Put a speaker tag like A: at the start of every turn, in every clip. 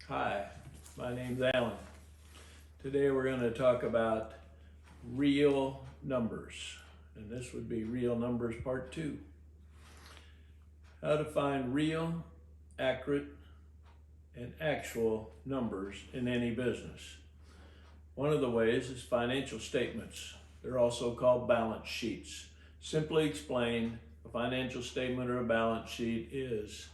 A: Hi, my name's Alan. Today we're going to talk about real numbers, and this would be real numbers part 2. How to find real, accurate, and actual numbers in any business. One of the ways is financial statements. They're also called balance sheets. Simply explained, a financial statement or a balance sheet is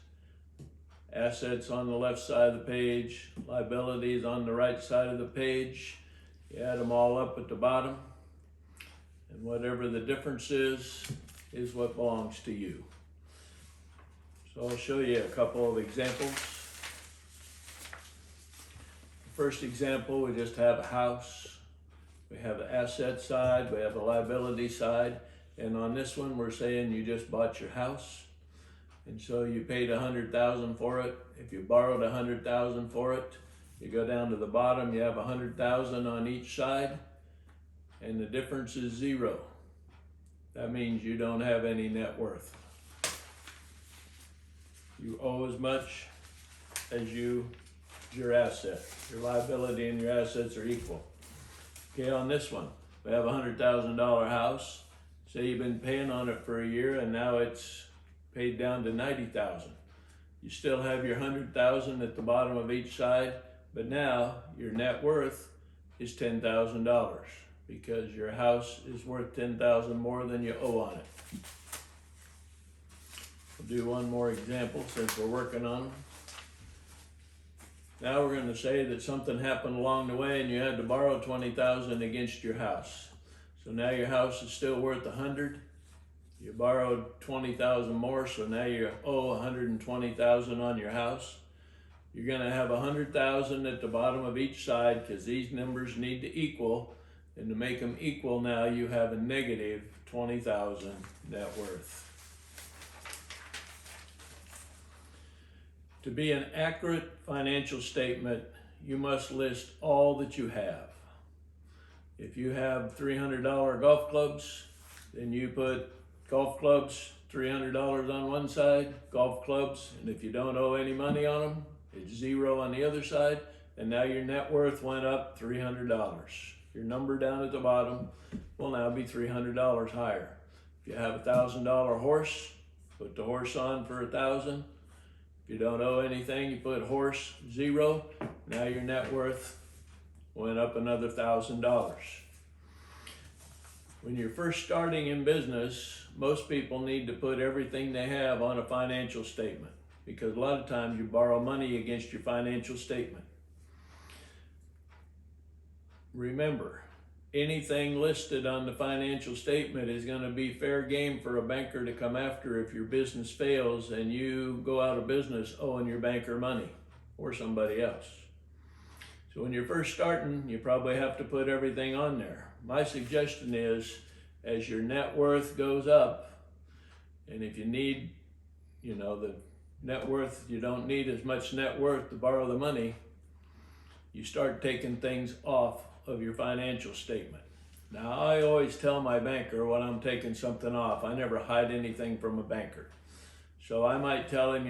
A: assets on the left side of the page, liabilities on the right side of the page. You add them all up at the bottom, and whatever the difference is what belongs to you. So I'll show you a couple of examples. The first example, we just have a house. We have the asset side, we have the liability side, and on this one we're saying you just bought your house. And so you paid $100,000 for it. If you borrowed $100,000 for it, you go down to the bottom, you have $100,000 on each side, and the difference is 0. That means you don't have any net worth. You owe as much as your asset. Your liability and your assets are equal. Okay, on this one, we have a $100,000 house. Say you've been paying on it for a year, and now it's paid down to $90,000. You still have your $100,000 at the bottom of each side, but now your net worth is $10,000 because your house is worth $10,000 more than you owe on it. We'll do one more example since we're working on them. Now we're going to say that something happened along the way and you had to borrow $20,000 against your house. So now your house is still worth $100,000. You borrowed $20,000 more, so now you owe $120,000 on your house. You're going to have $100,000 at the bottom of each side because these numbers need to equal. And to make them equal now, you have a negative $20,000 net worth. To be an accurate financial statement, you must list all that you have. If you have $300 golf clubs, then you put golf clubs, $300 on one side, golf clubs, and if you don't owe any money on them, it's 0 on the other side, and now your net worth went up $300. Your number down at the bottom will now be $300 higher. If you have a $1,000 horse, put the horse on for $1,000. If you don't owe anything, you put horse 0. Now your net worth went up another $1,000. When you're first starting in business, most people need to put everything they have on a financial statement because a lot of times you borrow money against your financial statement. Remember, anything listed on the financial statement is going to be fair game for a banker to come after if your business fails and you go out of business owing your banker money or somebody else. So when you're first starting, you probably have to put everything on there. My suggestion is, as your net worth goes up, and if you need, the net worth, you don't need as much net worth to borrow the money, you start taking things off of your financial statement. Now, I always tell my banker when I'm taking something off. I never hide anything from a banker. So I might tell him,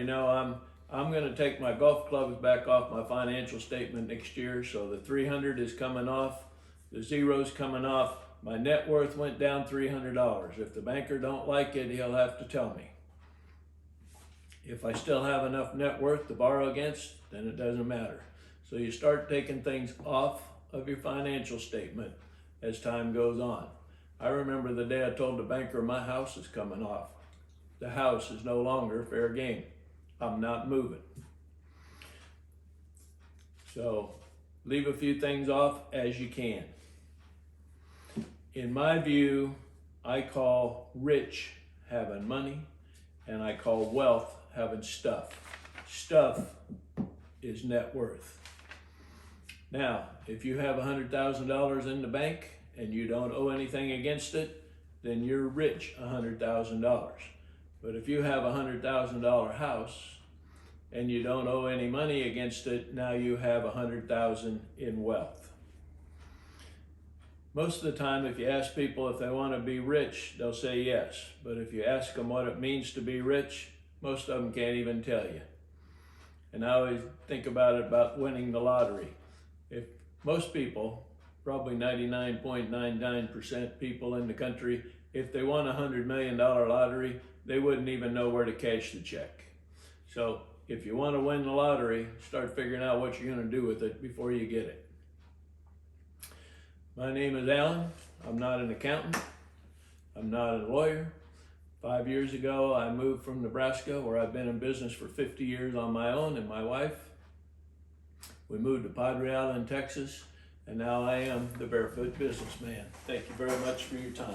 A: I'm going to take my golf clubs back off my financial statement next year. So the 300 is coming off, the 0's coming off. My net worth went down $300. If the banker don't like it, he'll have to tell me. If I still have enough net worth to borrow against, then it doesn't matter. So you start taking things off of your financial statement as time goes on. I remember the day I told the banker my house is coming off. The house is no longer fair game. I'm not moving. So leave a few things off as you can. In my view, I call rich having money, and I call wealth having stuff. Stuff is net worth. Now, if you have $100,000 in the bank and you don't owe anything against it, then you're rich $100,000. But if you have a $100,000 house and you don't owe any money against it, now you have $100,000 in wealth. Most of the time, if you ask people if they want to be rich, they'll say yes. But if you ask them what it means to be rich, most of them can't even tell you. And I always think about winning the lottery. If most people, probably 99.99% people in the country, if they won $100 million lottery, they wouldn't even know where to cash the check. So if you want to win the lottery, start figuring out what you're going to do with it before you get it. My name is Alan. I'm not an accountant. I'm not a lawyer. 5 years ago, I moved from Nebraska, where I've been in business for 50 years on my own, and my wife. We moved to Padre Island, Texas, and now I am the Barefoot businessman. Thank you very much for your time.